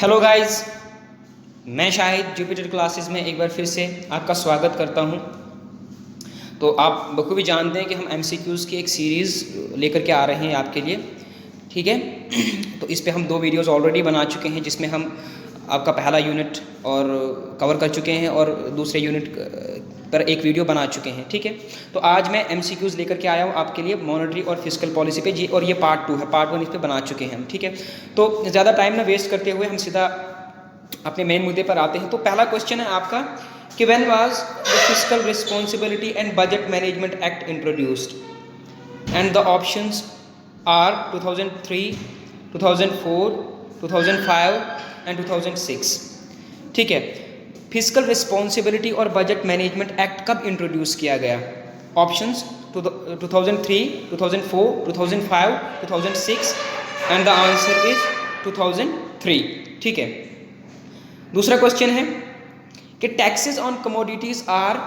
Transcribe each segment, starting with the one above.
Hello guys, मैं Shahid Jupiter classes में एक बार फिर से आपका स्वागत करता हूं। तो आप बखूबी जानते हैं कि हम एमसीक्यूज़ की एक सीरीज़ लेकर के आ रहे हैं आपके लिए, ठीक है। तो इस पे हम 2 वीडियोस ऑलरेडी बना चुके हैं, जिसमें हम आपका पहला यूनिट और कवर कर चुके हैं और दूसरे यूनिट पर एक वीडियो बना चुके हैं, ठीक है। तो आज मैं एमसीक्यूज़ लेकर के आया हूँ आपके लिए मॉनेटरी और फिस्कल पॉलिसी पे जी, और ये पार्ट 2 है। पार्ट 1 इस पर बना चुके हैं हम, ठीक है। तो ज़्यादा टाइम ना वेस्ट करते हुए हम सीधा अपने मेन मुद्दे पर आते हैं। तो पहला क्वेश्चन है आपका कि when was the fiscal responsibility and budget management act introduced, and the options are 2003, 2004, 2005 and 2006, ठीक है। फिस्कल रिस्पॉन्सिबिलिटी और बजट मैनेजमेंट एक्ट कब इंट्रोड्यूस किया गया? Options 2003, 2004, 2005, 2006 and the answer is 2003, ठीक है। दूसरा क्वेश्चन है कि टैक्सेस ऑन कमोडिटीज आर,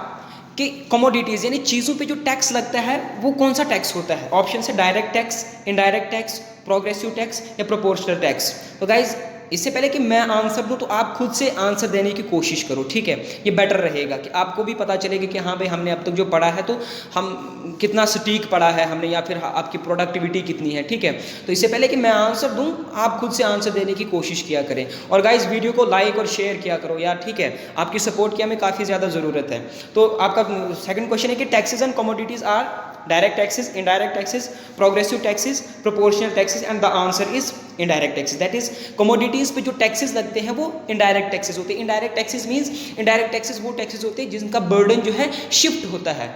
कि कमोडिटीज यानी चीज़ों पे जो टैक्स लगता है वो कौन सा टैक्स होता है? ऑप्शन है direct tax, indirect tax, progressive tax या प्रोपोर्शनल टैक्स। तो गाइज, इससे पहले कि मैं आंसर दूं तो आप खुद से आंसर देने की कोशिश करो, ठीक है। ये बेटर रहेगा कि आपको भी पता चलेगा कि हाँ भाई, हमने अब तक जो पढ़ा है तो हम कितना सटीक पढ़ा है हमने, या फिर आपकी प्रोडक्टिविटी कितनी है, ठीक है। तो इससे पहले कि मैं आंसर दूं, आप खुद से आंसर देने की कोशिश किया करें। और गाइज, वीडियो को लाइक और शेयर किया करो यार, ठीक है। आपकी सपोर्ट की हमें काफ़ी ज़्यादा ज़रूरत है। तो आपका सेकंड क्वेश्चन है कि taxes on commodities are direct taxes, indirect taxes, progressive taxes, proportional taxes and the answer is indirect taxes. That is commodities पे जो टैक्सेस लगते हैं वो इनडायरेक्ट टैक्सेस होते हैं। Indirect taxes means, indirect taxes वो टैक्सेस होते हैं जिनका बर्डन जो है शिफ्ट होता है,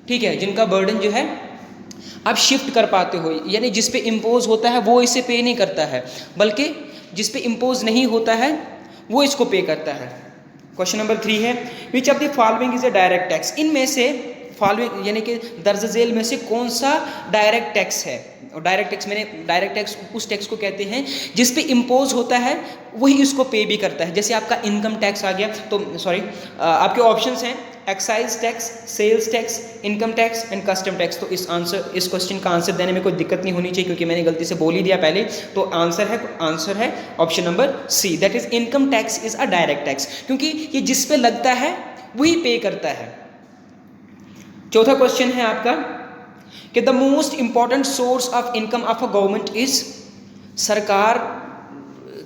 ठीक है। जिनका बर्डन जो है आप शिफ्ट कर पाते हो, यानी जिस पे इम्पोज होता है वो इसे पे नहीं करता है, बल्कि जिस पे इम्पोज नहीं होता है वो इसको पे करता है। क्वेश्चन नंबर 3 है which of the following is a direct tax? इनमें से फॉलोइंग यानी कि दर्ज झेल में से कौन सा डायरेक्ट टैक्स है? और डायरेक्ट टैक्स, मैंने डायरेक्ट टैक्स उस टैक्स को कहते हैं जिस पे इम्पोज होता है वही इसको पे भी करता है। जैसे आपका इनकम टैक्स आ गया, तो सॉरी, आपके ऑप्शंस हैं excise tax, sales tax, income tax and custom tax. तो इस क्वेश्चन का आंसर देने में कोई दिक्कत नहीं होनी चाहिए, क्योंकि मैंने गलती से बोल ही दिया पहले। तो आंसर है option number C, that is income tax is a direct tax, क्योंकि ये जिस पे लगता है वही पे करता है। चौथा क्वेश्चन है आपका कि the most important source of income of a government is, सरकार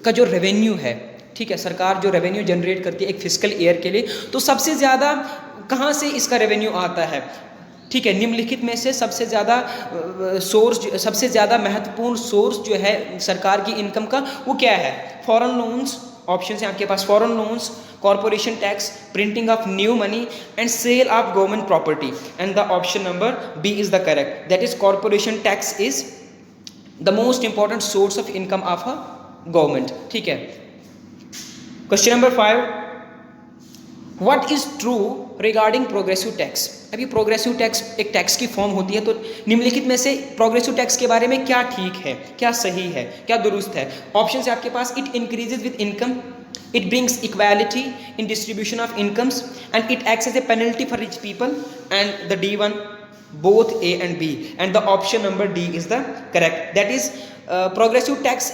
का जो रेवेन्यू है, ठीक है, सरकार जो रेवेन्यू जनरेट करती है एक फिस्कल ईयर के लिए, तो सबसे ज़्यादा कहाँ से इसका रेवेन्यू आता है? ठीक है, निम्नलिखित में से सबसे ज़्यादा सोर्स, सबसे ज़्यादा महत्वपूर्ण सोर्स जो है सरकार की इनकम का, वो क्या है? फॉरेन लोन्स, ऑप्शन है आपके पास foreign loans, corporation tax, printing of new money and sale of government property. And the option number B is the correct, that is corporation tax is the most important source of income of a government, ठीक है। Question number 5, what is true regarding progressive tax? अभी progressive tax एक tax की form होती है, तो निम्नलिखित में से प्रोग्रेसिव टैक्स के बारे में क्या ठीक है, क्या सही है, क्या दुरुस्त है? ऑप्शन है आपके पास it increases with income, it brings equality in distribution of incomes, and it acts as a penalty for rich people, and the D1, both A and B, and the option number D is the correct, that is progressive tax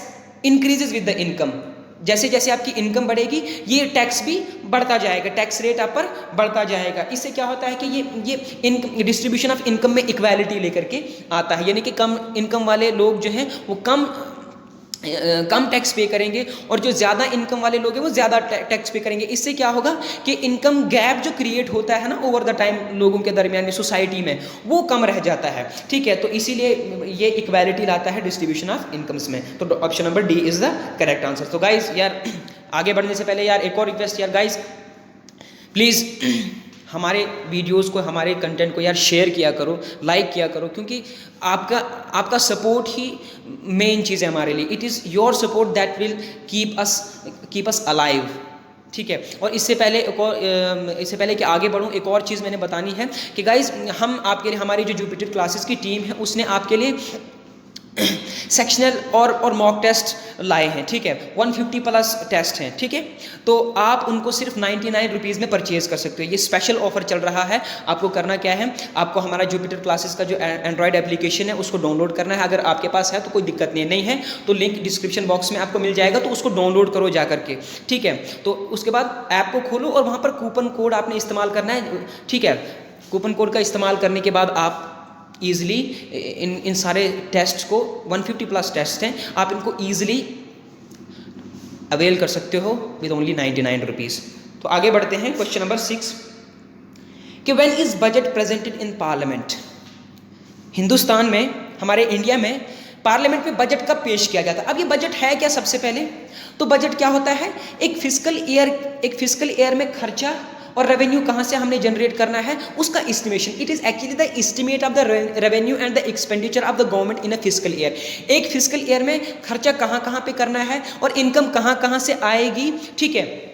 increases with the income। जैसे जैसे आपकी income बढ़ेगी ये tax भी बढ़ता जाएगा, tax rate आप पर बढ़ता जाएगा। इससे क्या होता है कि ये डिस्ट्रीब्यूशन ऑफ इनकम में इक्वालिटी लेकर के आता है, यानी कि कम इनकम वाले लोग जो हैं वो कम टैक्स पे करेंगे, और जो ज़्यादा इनकम वाले लोग हैं वो ज़्यादा टैक्स पे करेंगे। इससे क्या होगा कि इनकम गैप जो क्रिएट होता है ना ओवर द टाइम लोगों के दरमियान में, सोसाइटी में, वो कम रह जाता है, ठीक है। तो इसीलिए ये इक्वालिटी लाता है डिस्ट्रीब्यूशन ऑफ इनकम्स में। तो option number D is the correct answer. तो गाइज यार, आगे बढ़ने से पहले यार एक और रिक्वेस्ट यार गाइज, प्लीज़ हमारे वीडियोस को, हमारे कंटेंट को यार शेयर किया करो, लाइक किया करो, क्योंकि आपका सपोर्ट ही मेन चीज़ है हमारे लिए। It is your support that will keep us alive, ठीक है। और इससे पहले कि आगे बढ़ूँ, एक और चीज़ मैंने बतानी है कि गाइज़, हम आपके लिए, हमारी जो जुपिटर क्लासेस की टीम है उसने आपके लिए सेक्शनल और मॉक टेस्ट लाए हैं, ठीक है, 150 प्लस टेस्ट हैं, ठीक है। तो आप उनको सिर्फ 99 रुपीज़ में परचेज कर सकते हो। ये स्पेशल ऑफर चल रहा है। आपको करना क्या है, आपको हमारा जुपिटर क्लासेस का जो एंड्रॉयड एप्लीकेशन है उसको डाउनलोड करना है। अगर आपके पास है तो कोई दिक्कत नहीं है, तो लिंक डिस्क्रिप्शन बॉक्स में आपको मिल जाएगा, तो उसको डाउनलोड करो जा करके, ठीक है। तो उसके बाद ऐप को खोलो और वहाँ पर कूपन कोड आपने इस्तेमाल करना है, ठीक है। कूपन कोड का इस्तेमाल करने के बाद आप ईजिली इन सारे टेस्ट को, 150 प्लस टेस्ट हैं, आप इनको ईजिली अवेल कर सकते हो विद ओनली 99 रुपीज़। तो आगे बढ़ते हैं, क्वेश्चन नंबर 6 कि when is budget presented in parliament. Hindustan में, हमारे इंडिया में पार्लियामेंट में बजट कब पेश किया जाता है। अब ये बजट है क्या, सबसे पहले तो बजट क्या होता है, एक फिजिकल ईयर में खर्चा और रेवेन्यू कहाँ से हमने जनरेट करना है उसका estimation. It is actually the estimate of the revenue and the expenditure of the government in a physical year. एक फिजिकल ईयर में खर्चा कहाँ कहाँ पे करना है और इनकम कहाँ कहाँ से आएगी, ठीक है।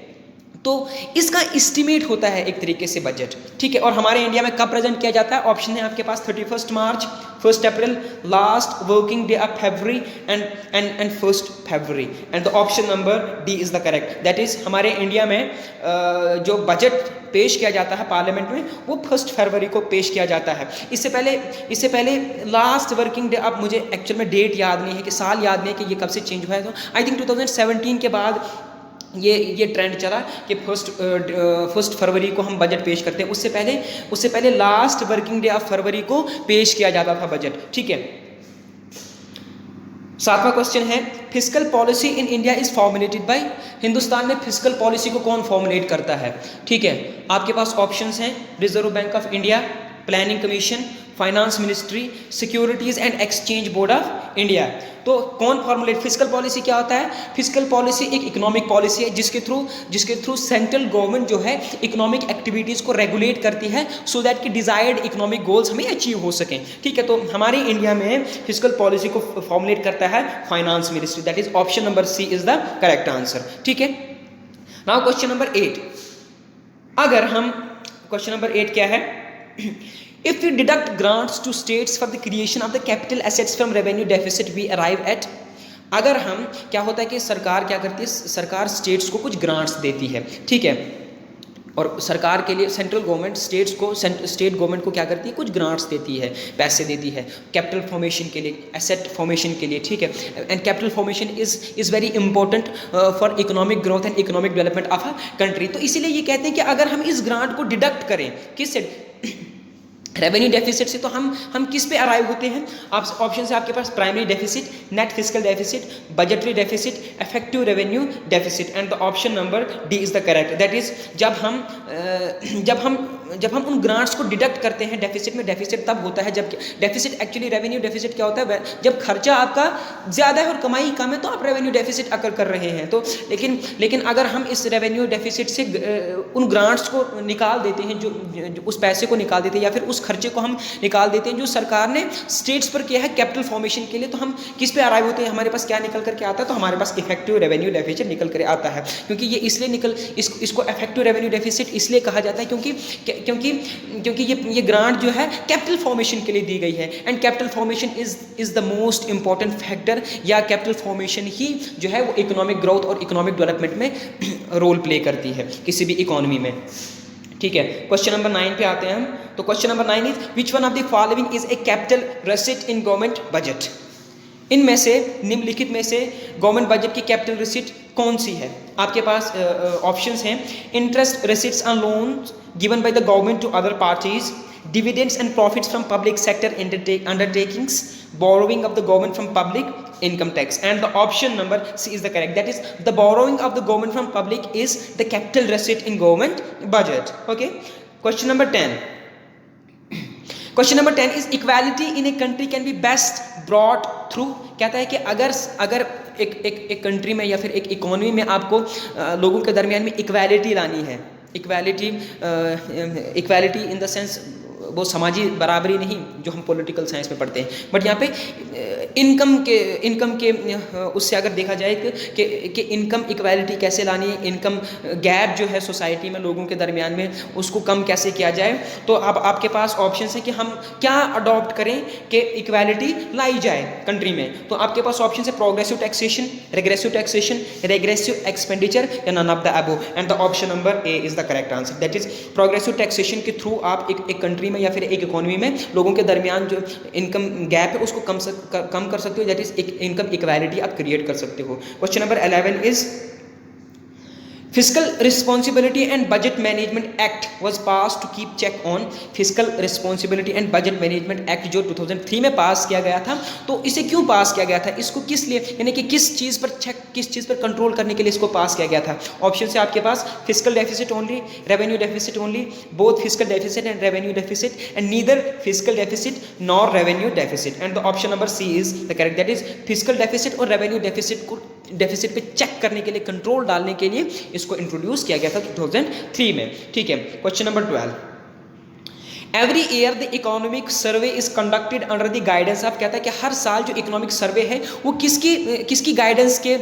तो इसका एस्टिमेट होता है एक तरीके से बजट, ठीक है। और हमारे इंडिया में कब प्रेजेंट किया जाता है, ऑप्शन है आपके पास 31 March, 1 April, last working day of February and 1 February, and the option number D is the correct. That is हमारे इंडिया में जो बजट पेश किया जाता है पार्लियामेंट में वो 1 फरवरी को पेश किया जाता है। इससे पहले लास्ट वर्किंग डे, अब मुझे एक्चुअल में डेट याद नहीं है कि साल याद नहीं है कि ये कब से चेंज हुआ है, तो आई थिंक 2017 के बाद ये ट्रेंड चला कि 1 फरवरी को हम बजट पेश करते हैं। उससे पहले लास्ट वर्किंग डे ऑफ फरवरी को पेश किया जाता था बजट, ठीक है। 7वां क्वेश्चन है, physical policy in India is formulated bye. Hindustan में फिजिकल पॉलिसी को कौन फॉर्मुलेट करता है, ठीक है। आपके पास ऑप्शंस हैं, reserve bank of India, planning commission, finance ministry, securities and exchange board of India. तो कौन फॉर्मुलेट, फिजिकल पॉलिसी क्या होता है, फिजिकल पॉलिसी एक इकोनॉमिक पॉलिसी है जिसके थ्रू सेंट्रल गवर्नमेंट जो है इकोनॉमिक एक्टिविटीज़ को रेगुलेट करती है सो दैट कि डिजायर्ड इकोनॉमिक गोल्स हमें अचीव हो सकें, ठीक है। तो हमारी इंडिया में फिजिकल पॉलिसी को फॉर्मुलेट करता है finance ministry. That is option number C is the correct answer, ठीक है। नाउ क्वेश्चन नंबर 8, अगर हम क्वेश्चन नंबर 8 क्या है, if we deduct grants to states for the creation of the capital assets from revenue deficit we arrive at। अगर हम, क्या होता है कि सरकार क्या करती है, सरकार स्टेट्स को कुछ ग्रांट्स देती है, ठीक है। और सरकार के लिए सेंट्रल गवर्नमेंट स्टेट गवर्नमेंट को क्या करती है, कुछ ग्रांट्स देती है, पैसे देती है कैपिटल फॉर्मेशन के लिए, एसेट फॉर्मेशन के लिए, ठीक है। And capital formation is very important for economic growth and economic development of a country. तो इसीलिए ये कहते हैं कि अगर हम इस ग्रांट को डिडक्ट करें किससे, रेवेन्यू डेफिसिट से, तो हम किस पे अराइव होते हैं। आप ऑप्शन है आपके पास primary deficit, net fiscal deficit, budgetary deficit, effective revenue deficit, and the option number D is the correct. That is जब हम उन ग्रांट्स को डिडक्ट करते हैं डेफिसिट में, डेफिसिट तब होता है जब डेफिसिट, एक्चुअली रेवेन्यू डेफिसिट क्या होता है, जब खर्चा आपका ज़्यादा है और कमाई कम है तो आप रेवेन्यू डेफिसिट अकर कर रहे हैं। तो लेकिन अगर हम इस रेवेन्यू डेफिसिट से उन ग्रांट्स को निकाल देते हैं, जो उस पैसे को निकाल देते हैं या फिर उस खर्चे को हम निकाल देते हैं जो सरकार ने स्टेट्स पर किया है कैपिटल फॉर्मेशन के लिए, तो हम किस पे अराइव होते हैं, हमारे पास क्या निकल करके आता है, तो हमारे पास इफेक्टिव रेवेन्यू डेफिसिट निकल कर आता है। क्योंकि ये इसलिए इसको इफेक्टिव रेवेन्यू डेफिसिट इसलिए कहा जाता है क्योंकि ये ग्रांट जो है कैपिटल फॉर्मेशन के लिए दी गई है, and capital formation is the most important factor, या कैपिटल फॉर्मेशन ही जो है वो इकोनॉमिक ग्रोथ और इकोनॉमिक डेवलपमेंट में रोल प्ले करती है किसी भी इकोनॉमी में, ठीक है। क्वेश्चन नंबर 9 पे आते हैं हम। तो question number 9 is which one of the following is a capital receipt in government budget. इनमें से, निम्नलिखित में से गवर्नमेंट बजट की कैपिटल रिसीट कौन सी है। आपके पास ऑप्शंस हैं, interest receipts on loans given by the government to other parties, dividends and profits from public sector undertakings, borrowing of the government from public, income tax, and the option number C is the correct. That is, the borrowing of the government from public is the capital receipt in government budget. Okay, question number 10. Question number 10 is equality in a country can be best brought through। कहता है कि अगर एक country में या फिर एक economy में आपको लोगों के दरमियान में इक्वालिटी लानी है, इक्वालिटी इन द सेंस वो समाजी बराबरी नहीं जो हम पॉलिटिकल साइंस में पढ़ते हैं, बट यहाँ पे इनकम के उससे अगर देखा जाए कि इनकम इक्वालिटी कैसे लानी है, इनकम गैप जो है सोसाइटी में लोगों के दरमियान में उसको कम कैसे किया जाए। तो अब आपके पास ऑप्शन है कि हम क्या अडॉप्ट करें कि इक्वालिटी लाई जाए कंट्री में। तो आपके पास ऑप्शन है प्रोग्रेसिव टैक्सेशन, रेग्रेसिव एक्सपेंडिचर या none of the above, and the option number A is the correct answer. That is progressive taxation के थ्रू आप एक कंट्री में या फिर एक इकोनॉमी में लोगों के दरमियान जो इनकम गैप है उसको कम कर सकते हो, दैट इज इनकम इक्वालिटी आप क्रिएट कर सकते हो। Question number 11 is Fiscal Responsibility and Budget Management Act was passed to keep check on Fiscal Responsibility and Budget Management Act जो 2003 में पास किया गया था। तो इसे क्यों पास किया गया था, इसको किस लिए, यानी कि किस चीज़ पर चेक, किस चीज़ पर कंट्रोल करने के लिए इसको पास किया गया था। ऑप्शन है आपके पास fiscal deficit only, revenue deficit only, both fiscal deficit and revenue deficit, and neither fiscal deficit nor revenue deficit, and the option number C is the correct. That is fiscal deficit और revenue deficit पे check करने के लिए, control डालने के लिए इसको introduce किया गया था 2003 में। ठीक है, question number 12, every year the economic survey is conducted under the guidance of, कहता है कि हर साल जो इकोनॉमिक सर्वे है वो किसकी गाइडेंस के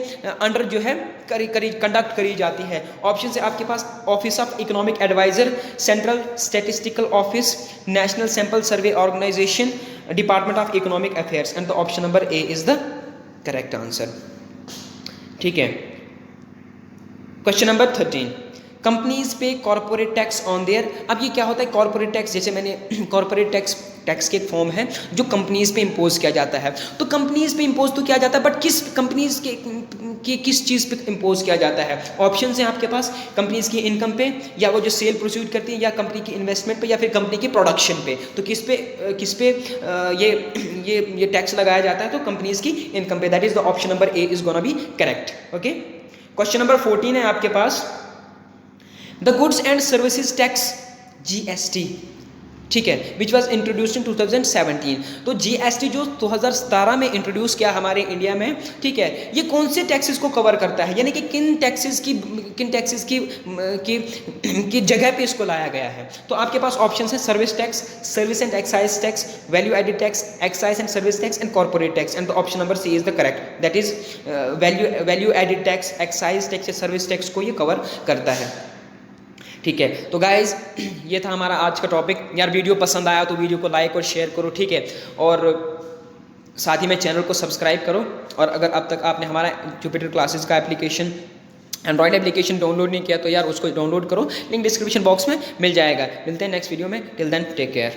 अंडर जो है कंडक्ट करी जाती है। ऑप्शन है आपके पास office of economic adviser, central statistical office, national sample survey organisation, department of economic affairs, and the option number A is the correct answer. ठीक है, question number 13, companies pay corporate tax on their. अब ये क्या होता है corporate tax, जैसे मैंने corporate tax के एक फॉर्म है जो कंपनीज पे इंपोज किया जाता है। तो कंपनीज पे इंपोज तो किया जाता है, बट किस कंपनीज के किस चीज़ पे इंपोज किया जाता है। ऑप्शन है आपके पास कंपनीज की इनकम पे, या वो जो सेल प्रोसीड करती है, या कंपनी की इन्वेस्टमेंट पे, या फिर कंपनी की प्रोडक्शन पे। तो किस पे ये टैक्स लगाया जाता है, तो कंपनीज की इनकम पे। That is the option number A is gonna be correct. Okay, question number 14 है आपके पास the goods and services tax GST, ठीक है, विच वॉज इंट्रोड्यूस्ड इन 2017। तो GST जो 2017 में इंट्रोड्यूस किया हमारे इंडिया में, ठीक है, ये कौन से टैक्सेस को कवर करता है, यानी कि किन टैक्सेस की जगह पे इसको लाया गया है। तो आपके पास ऑप्शन है service tax, service and excise tax, value added tax, excise and service tax, and corporate tax, and the option number C is the correct. That is value added tax, excise tax या service tax को ये cover करता है। ठीक है, तो guys ये था हमारा आज का टॉपिक। यार वीडियो पसंद आया तो वीडियो को लाइक और शेयर करो, ठीक है, और साथ ही में चैनल को सब्सक्राइब करो। और अगर अब तक आपने हमारा जुपिटर क्लासेस का एप्लीकेशन, एंड्रॉइड एप्लीकेशन डाउनलोड नहीं किया तो यार उसको डाउनलोड करो, लिंक डिस्क्रिप्शन बॉक्स में मिल जाएगा। मिलते हैं नेक्स्ट वीडियो में, टिल देन टेक केयर।